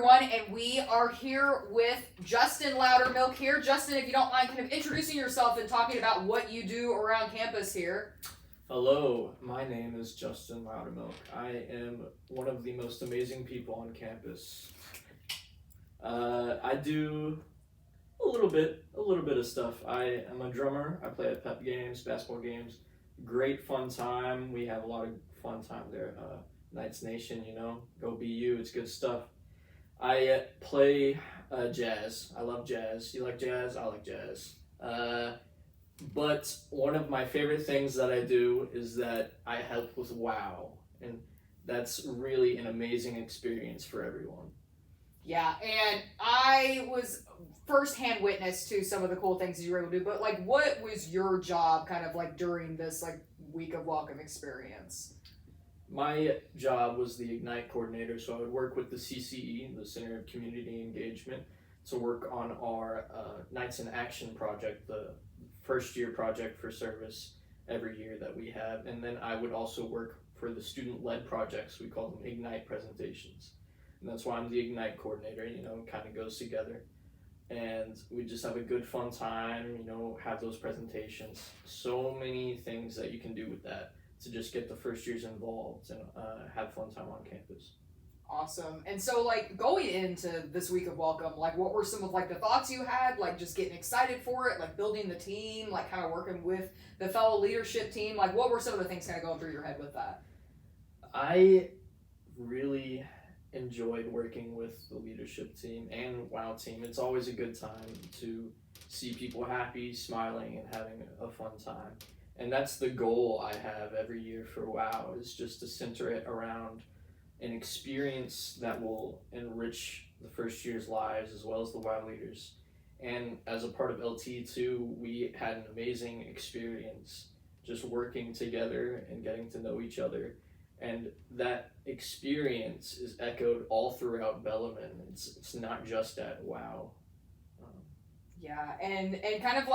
everyone, and we are here with Justin Loudermilk here. Justin, if you don't mind kind of introducing yourself and talking about what you do around campus here. Hello, my name is Justin Loudermilk. I am one of the most amazing people on campus. I do a little bit of stuff. I am a drummer. I play at pep games, basketball games. Great fun time. We have a lot of fun time there. Knights Nation, go BU. It's good stuff. I play jazz. I love jazz. You like jazz? I like jazz. But one of my favorite things that I do is that I help with WoW, and that's really an amazing experience for everyone. Yeah, and I was firsthand witness to some of the cool things you were able to do, but what was your job kind of during this week of welcome experience? My job was the Ignite coordinator, so I would work with the CCE, the Center of Community Engagement, to work on our Nights in Action project, the first year project for service every year that we have. And then I would also work for the student-led projects. We call them Ignite presentations. And that's why I'm the Ignite coordinator, it kind of goes together. And we just have a good fun time, have those presentations. So many things that you can do with that to just get the first years involved and have fun time on campus. Awesome. And so going into this week of welcome, what were some of the thoughts you had, just getting excited for it, building the team, kind of working with the fellow leadership team, what were some of the things kind of going through your head with that? I really enjoyed working with the leadership team and WOW team. It's always a good time to see people happy, smiling, and having a fun time. And that's the goal I have every year for WOW, is just to center it around an experience that will enrich the first year's lives as well as the WOW leaders. And as a part of LT2, we had an amazing experience just working together and getting to know each other. And that experience is echoed all throughout Bellarmine. It's not just at WOW. Yeah, and kind of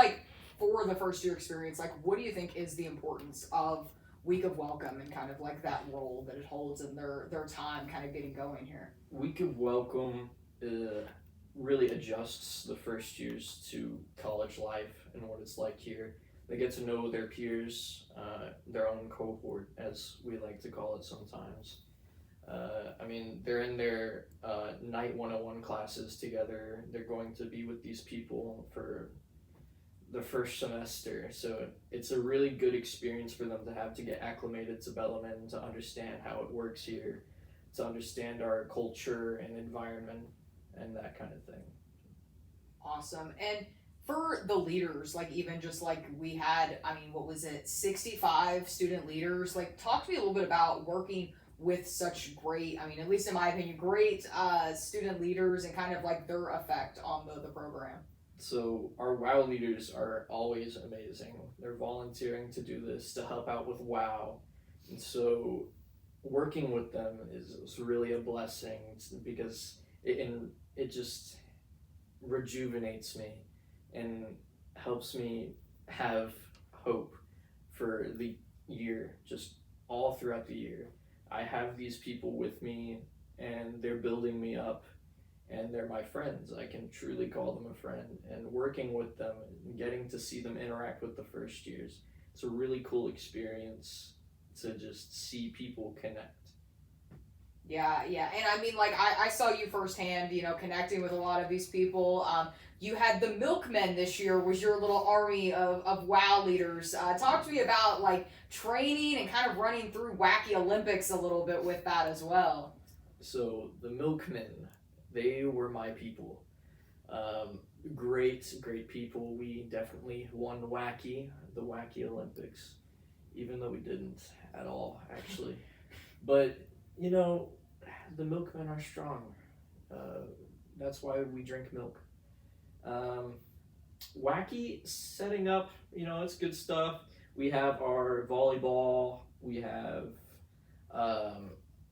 for the first year experience, what do you think is the importance of Week of Welcome and kind of that role that it holds in their time kind of getting going here? Week of Welcome really adjusts the first years to college life and what it's like here. They get to know their peers, their own cohort, as we like to call it sometimes. They're in their Night 101 classes together. They're going to be with these people for the first semester, so it's a really good experience for them to get acclimated to Bellarmine, to understand how it works here, to understand our culture and environment and that kind of thing. Awesome. And for the leaders, even just we had, 65 student leaders, talk to me a little bit about working with such great, at least in my opinion, great student leaders and kind of their effect on the program. So our WOW leaders are always amazing. They're volunteering to do this, to help out with WOW. And so working with them is really a blessing because it just rejuvenates me and helps me have hope for the year, just all throughout the year. I have these people with me and they're building me up. And they're my friends. I can truly call them a friend. And working with them and getting to see them interact with the first years, it's a really cool experience to just see people connect. Yeah. And I saw you firsthand, connecting with a lot of these people. You had the Milkmen this year, was your little army of WOW leaders. Talk to me about training and kind of running through Wacky Olympics a little bit with that as well. So the Milkmen, they were my people. Great people. We definitely won the Wacky Olympics, even though we didn't at all, actually. But, the Milkmen are strong. That's why we drink milk. Wacky setting up, it's good stuff. We have our volleyball. We have a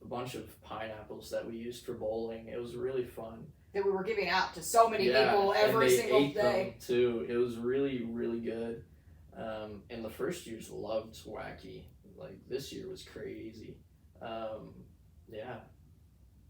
bunch of pineapples that we used for bowling. It was really fun. That we were giving out to so many people every single day. Them too. It was really, really good. And the first years loved Wacky. This year was crazy. Yeah.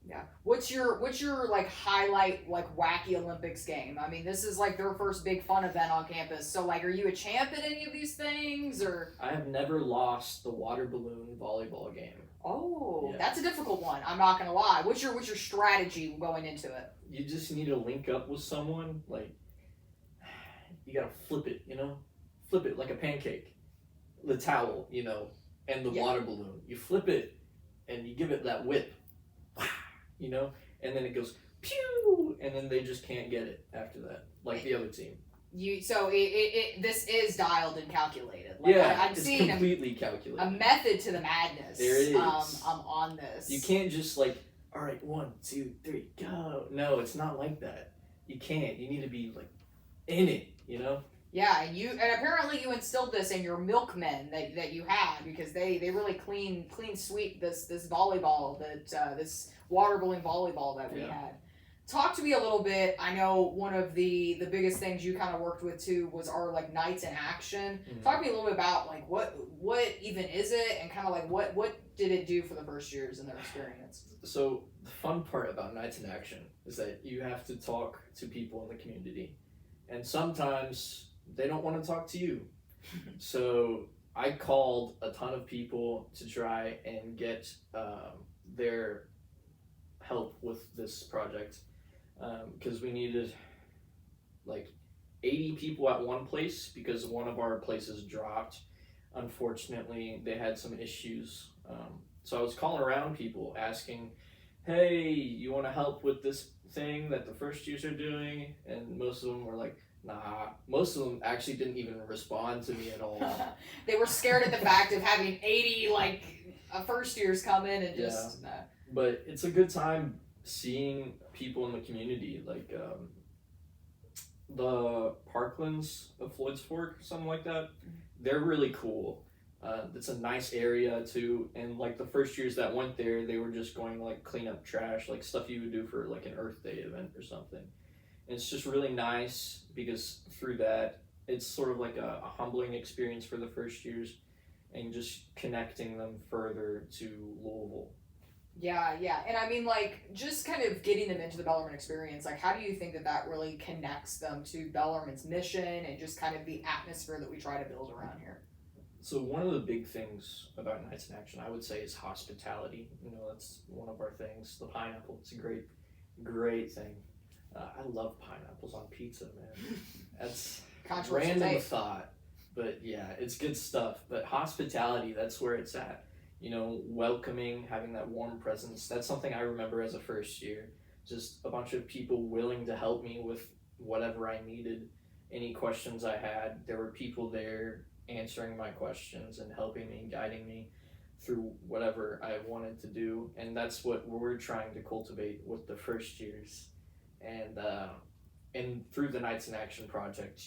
Yeah. What's your like highlight like wacky Olympics game? I mean, this is like their first big fun event on campus. So like, are you a champ at any of these things or? I have never lost the water balloon volleyball game. Oh, Yeah. that's a difficult one. I'm not gonna lie. What's your strategy going into it? You just need to link up with someone. Like, you gotta flip it, flip it like a pancake. The towel, and the Yeah. water balloon. You flip it, and you give it that whip, and then it goes pew, and then they just can't get it after that, like the other team. This is dialed and calculated. Like, Yeah, I'm it's seeing completely calculated. a method to the madness. There it is. I'm on this. You can't just like, all right, 1, 2, 3, go. No, it's not like that. You can't. You need to be like in it, Yeah, and apparently you instilled this in your milkmen that you had because they really clean sweep this volleyball this water balloon volleyball that we had. Talk to me a little bit. I know one of the biggest things you kind of worked with too was our like nights in action. Mm-hmm. Talk to me a little bit about like what even is it and kind of like what did it do for the first years in their experience? So the fun part about Nights in Action is that you have to talk to people in the community, and sometimes they don't want to talk to you. So I called a ton of people to try and get their help with this project because we needed like 80 people at one place because one of our places dropped. Unfortunately, they had some issues. So I was calling around people asking, hey, you want to help with this thing that the first years are doing? And most of them were like, nah. Most of them actually didn't even respond to me at all. They were scared at the fact of having 80 like first years come in and just. Yeah. But it's a good time seeing people in the community, like the Parklands of Floyd's Fork, something like that. They're really cool. It's a nice area too, and like the first years that went there, they were just going to like clean up trash, like stuff you would do for like an Earth Day event or something. And it's just really nice because through that, it's sort of like a humbling experience for the first years, and just connecting them further to Louisville. Yeah, and I mean, like, just kind of getting them into the Bellarmine experience, like, how do you think that really connects them to Bellarmine's mission and just kind of the atmosphere that we try to build around here? So one of the big things about Nights in Action, I would say, is hospitality. That's one of our things. The pineapple, it's a great thing. I love pineapples on pizza, man. That's random thought, but yeah, it's good stuff. But hospitality, that's where it's at. Welcoming, having that warm presence. That's something I remember as a first year. Just a bunch of people willing to help me with whatever I needed. Any questions I had, there were people there answering my questions and helping me, guiding me through whatever I wanted to do. And that's what we're trying to cultivate with the first years. And through the Nights in Action project,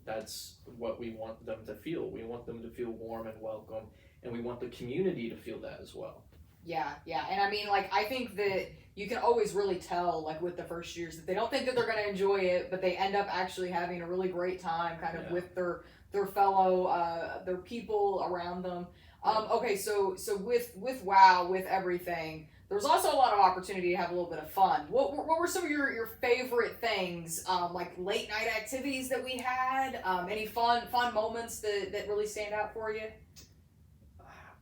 that's what we want them to feel. We want them to feel warm and welcome. And we want the community to feel that as well. Yeah. And I mean, like, I think that you can always really tell, like, with the first years that they don't think that they're going to enjoy it, but they end up actually having a really great time kind of with their fellow, their people around them. Okay, so with WOW, with everything, there's also a lot of opportunity to have a little bit of fun. What were some of your favorite things, like late night activities that we had? Any fun moments that really stand out for you?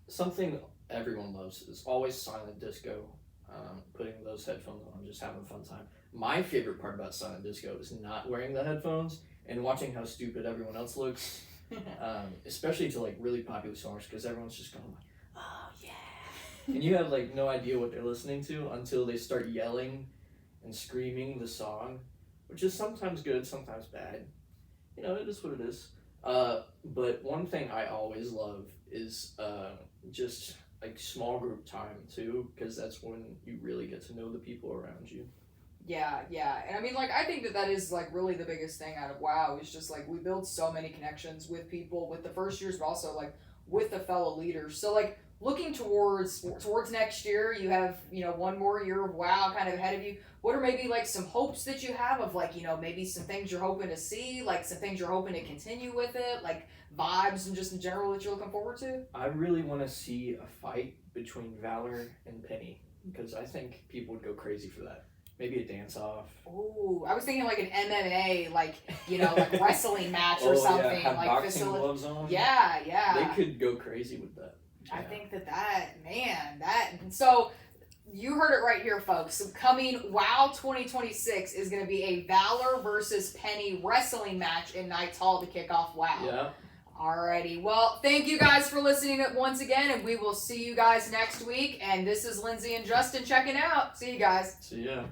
Something everyone loves is always silent disco. Putting those headphones on, just having a fun time. My favorite part about silent disco is not wearing the headphones and watching how stupid everyone else looks. Especially to like really popular songs, because everyone's just going like, oh yeah, and you have like no idea what they're listening to until they start yelling and screaming the song, which is sometimes good, sometimes bad. It is what it is. But one thing I always love is just like small group time too, because that's when you really get to know the people around you. Yeah, and I mean, like, I think that is like really the biggest thing out of WOW is just like we build so many connections with people with the first years, but also like with the fellow leaders. So like looking towards next year, you have one more year of WOW kind of ahead of you. What are maybe like some hopes that you have of like maybe some things you're hoping to see, like some things you're hoping to continue with it, like vibes and just in general that you're looking forward to? I really want to see a fight between Valor and Penny. because I think people would go crazy for that. Maybe a dance off. Ooh, I was thinking like an MMA, like like wrestling match or Yeah, something, have like boxing gloves on. Yeah. They could go crazy with that. I Yeah. think so. You heard it right here, folks. Coming WoW 2026 is going to be a Valor versus Penny wrestling match in Knights Hall to kick off WoW. Yeah. Alrighty. Well, thank you guys for listening once again, and we will see you guys next week. And this is Lindsay and Justin checking out. See you guys. See ya.